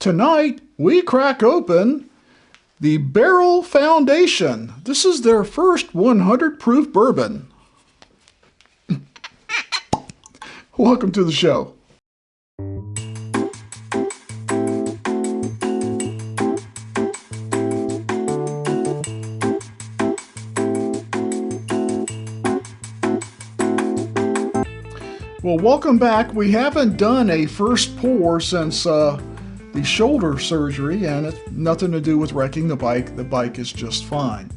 Tonight, we crack open the Barrell Foundation. This is their first 100 proof bourbon. Welcome to the show. Well, welcome back. We haven't done a first pour since the shoulder surgery, and it's nothing to do with wrecking the bike. The bike is just fine.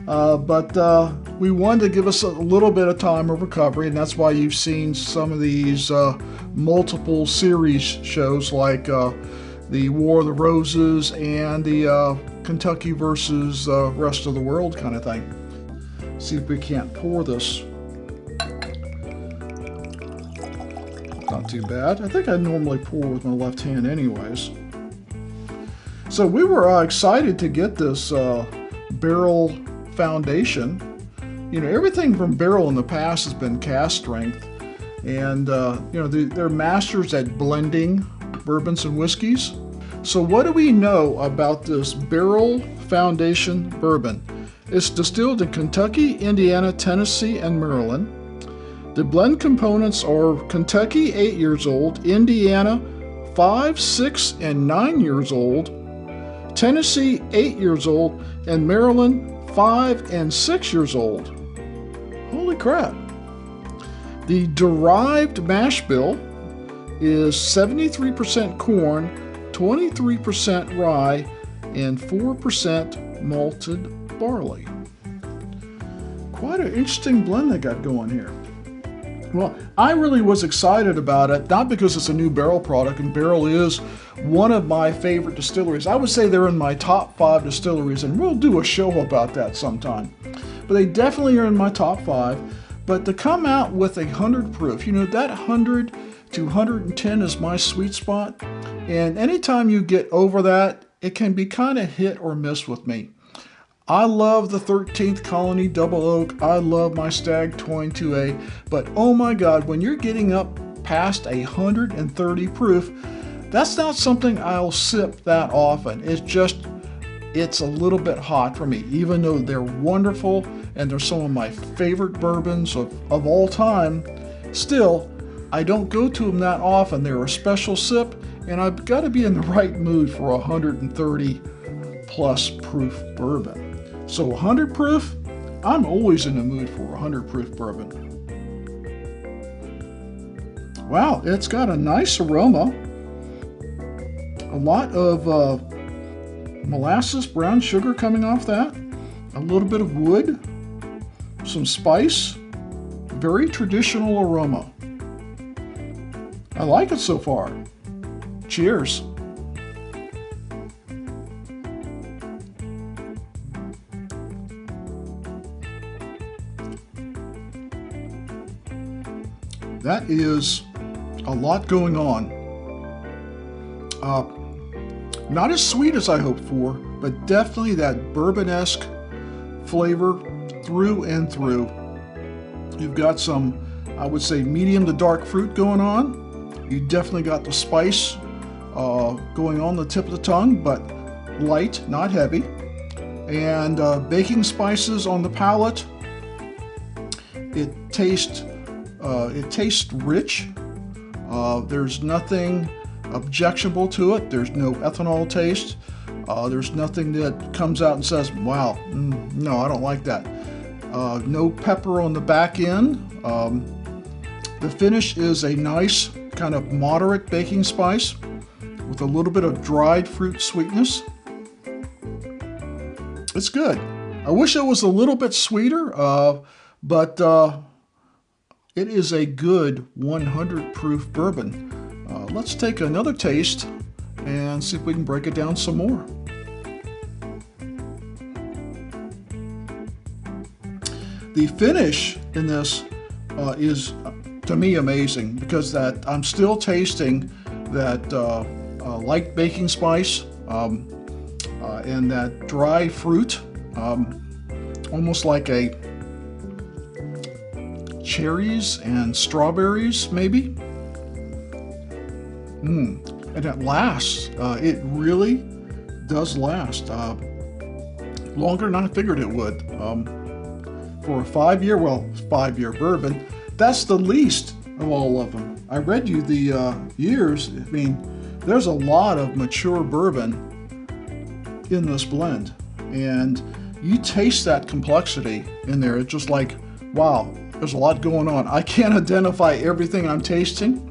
But we wanted to give us a little bit of time of recovery, and that's why you've seen some of these multiple series shows like the War of the Roses and the Kentucky versus rest of the world kind of thing. See if we can't pour this. Not too bad. I think I normally pour with my left hand anyways. So we were excited to get this Barrell Foundation. You know, everything from Barrell in the past has been cast strength. And, you know, they're masters at blending bourbons and whiskeys. So what do we know about this Barrell Foundation bourbon? It's distilled in Kentucky, Indiana, Tennessee, and Maryland. The blend components are Kentucky 8 years old, Indiana 5, 6, and 9 years old, Tennessee 8 years old, and Maryland 5 and 6 years old. Holy crap. The derived mash bill is 73% corn, 23% rye, and 4% malted barley. Quite an interesting blend they got going here. Well, I really was excited about it, not because it's a new Barrell product, and Barrell is one of my favorite distilleries. I would say they're in my top 5 distilleries, and we'll do a show about that sometime. But they definitely are in my top 5. But to come out with 100 proof, you know, that 100 to 110 is my sweet spot. And anytime you get over that, it can be kind of hit or miss with me. I love the 13th Colony Double Oak. I love my Stag 22A. But oh my God, when you're getting up past 130 proof, that's not something I'll sip that often. It's a little bit hot for me, even though they're wonderful and they're some of my favorite bourbons of all time. Still, I don't go to them that often. They're a special sip, and I've got to be in the right mood for 130 plus proof bourbon. So 100 proof, I'm always in the mood for 100 proof bourbon. Wow, it's got a nice aroma. A lot of molasses, brown sugar coming off that. A little bit of wood, some spice. Very traditional aroma. I like it so far. Cheers. That is a lot going on. Not as sweet as I hoped for, but definitely that bourbon-esque flavor through and through. You've got some, I would say, medium to dark fruit going on. You definitely got the spice going on the tip of the tongue, but light, not heavy. And baking spices on the palate. It tastes rich. There's nothing objectionable to it. There's no ethanol taste. There's nothing that comes out and says, wow, no, I don't like that. No pepper on the back end. The finish is a nice kind of moderate baking spice with a little bit of dried fruit sweetness. It's good. I wish it was a little bit sweeter, but it is a good 100 proof bourbon. Let's take another taste and see if we can break it down some more. The finish in this is, to me, amazing because that I'm still tasting that light baking spice and that dry fruit, almost like a cherries and strawberries, maybe. And and it lasts. It really does last. Longer than I figured it would. For a 5-year bourbon, that's the least of all of them. I read you the years. I mean, there's a lot of mature bourbon in this blend, and you taste that complexity in there. It's just like, wow, there's a lot going on. I can't identify everything I'm tasting.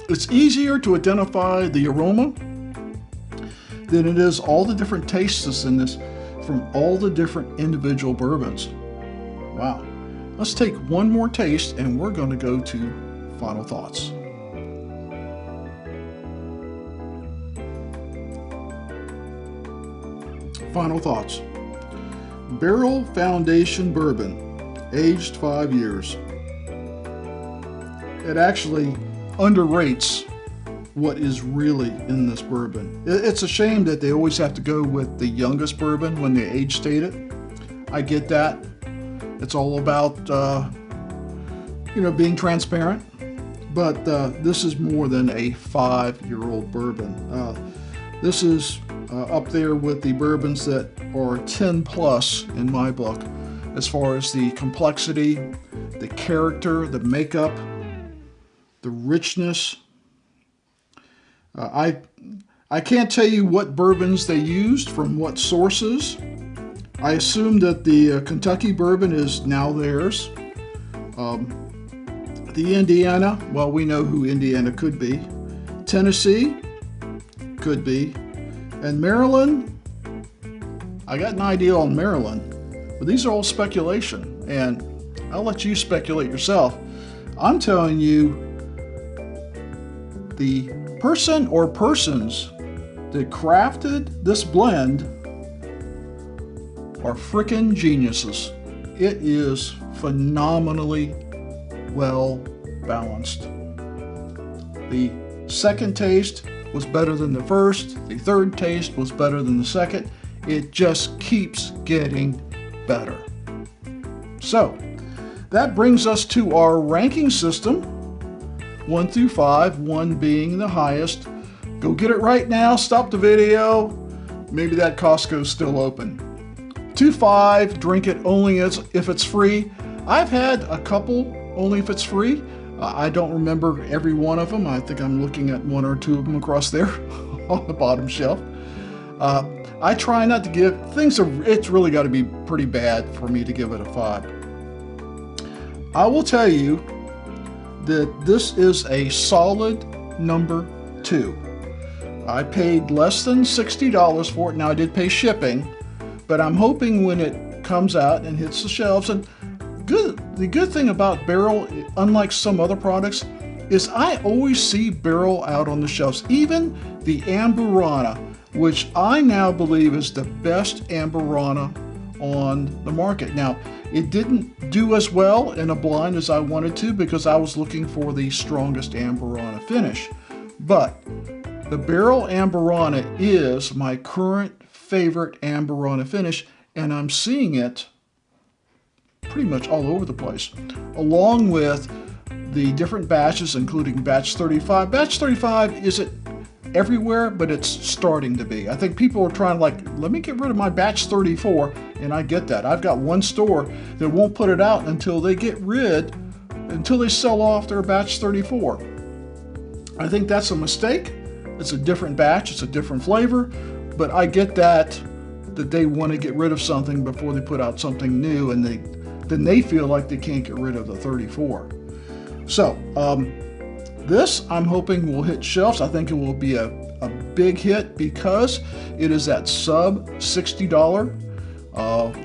It's easier to identify the aroma than it is all the different tastes in this from all the different individual bourbons. Wow. Let's take one more taste and we're going to go to final thoughts. Final thoughts. Barrell Foundation Bourbon, aged 5 years. It actually underrates what is really in this bourbon. It's a shame that they always have to go with the youngest bourbon when they age state it. I get that. It's all about, being transparent. But this is more than a 5-year-old bourbon. This is up there with the bourbons that are 10 plus in my book, as far as the complexity, the character, the makeup, the richness. I can't tell you what bourbons they used from what sources. I assume that the Kentucky bourbon is now theirs. The Indiana, well, we know who Indiana could be. Tennessee, could be. And Maryland, I got an idea on Maryland, but these are all speculation, and I'll let you speculate yourself. I'm telling you, the person or persons that crafted this blend are frickin' geniuses. It is phenomenally well balanced. The second taste was better than the first. The third taste was better than the second. It just keeps getting better. So that brings us to our ranking system, 1 through 5, 1 being the highest. Go get it right now. Stop the video. Maybe that Costco's still open. 2, 5, drink it only if it's free. I've had a couple only if it's free. I don't remember every one of them. I think I'm looking at 1 or 2 of them across there on the bottom shelf. I try not to give it's really got to be pretty bad for me to give it a 5. I will tell you that this is a solid number 2. I paid less than $60 for it. Now I did pay shipping, but I'm hoping when it comes out and hits the shelves, and the good thing about Barrell, unlike some other products, is I always see Barrell out on the shelves. Even the Amburana, which I now believe is the best Amburana on the market. Now, it didn't do as well in a blind as I wanted to because I was looking for the strongest Amburana finish. But the Barrell Amburana is my current favorite Amburana finish, and I'm seeing it pretty much all over the place, along with the different batches, including batch 35. Batch 35 isn't everywhere, but it's starting to be. I think people are trying to let me get rid of my batch 34, and I get that. I've got one store that won't put it out until they sell off their batch 34. I think that's a mistake. It's a different batch, it's a different flavor, but I get that they want to get rid of something before they put out something new, and then they feel like they can't get rid of the 34. So this I'm hoping will hit shelves. I think it will be a big hit because it is at sub $60.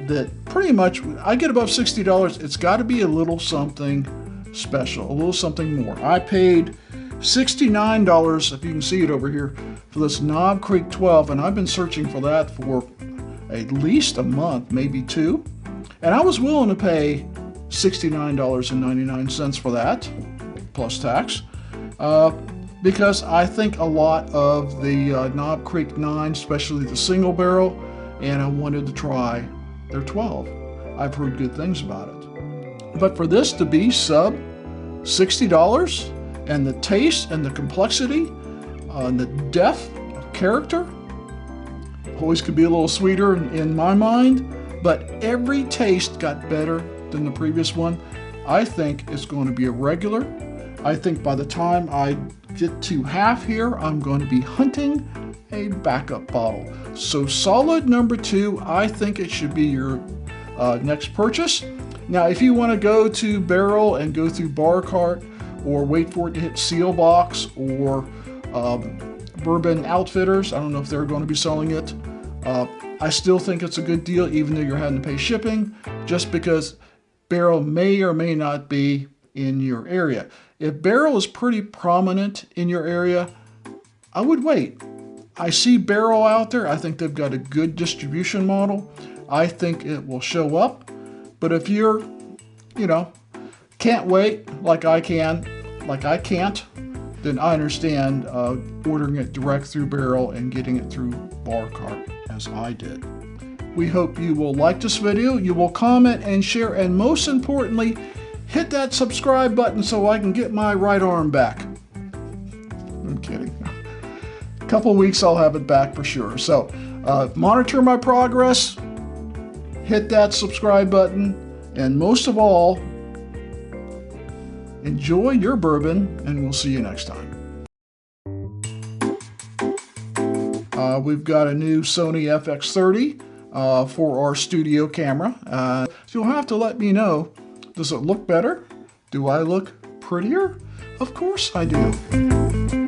That pretty much, I get above $60, it's got to be a little something special, a little something more. I paid $69, if you can see it over here, for this Knob Creek 12, and I've been searching for that for at least a month, maybe 2. And I was willing to pay $69.99 for that, plus tax, because I think a lot of the Knob Creek 9, especially the single barrel, and I wanted to try their 12. I've heard good things about it. But for this to be sub $60, and the taste and the complexity, the depth of character. Always could be a little sweeter in my mind, but every taste got better than the previous one. I think it's going to be a regular. I think by the time I get to half here, I'm going to be hunting a backup bottle. So solid number 2, I think it should be your next purchase. Now, if you want to go to Barrell and go through Bar Cart, or wait for it to hit Seal Box, or Bourbon Outfitters, I don't know if they're going to be selling it. I still think it's a good deal, even though you're having to pay shipping, just because Barrell may or may not be in your area. If Barrell is pretty prominent in your area, I would wait. I see Barrell out there. I think they've got a good distribution model. I think it will show up. But if you're, can't wait like I can't, then I understand ordering it direct through Barrell and getting it through Bar Cart, as I did. We hope you will like this video, you will comment and share, and most importantly, hit that subscribe button so I can get my right arm back. I'm kidding. A couple weeks I'll have it back for sure. So monitor my progress, hit that subscribe button, and most of all, enjoy your bourbon, and we'll see you next time. We've got a new Sony FX30 for our studio camera. So you'll have to let me know, does it look better? Do I look prettier? Of course I do.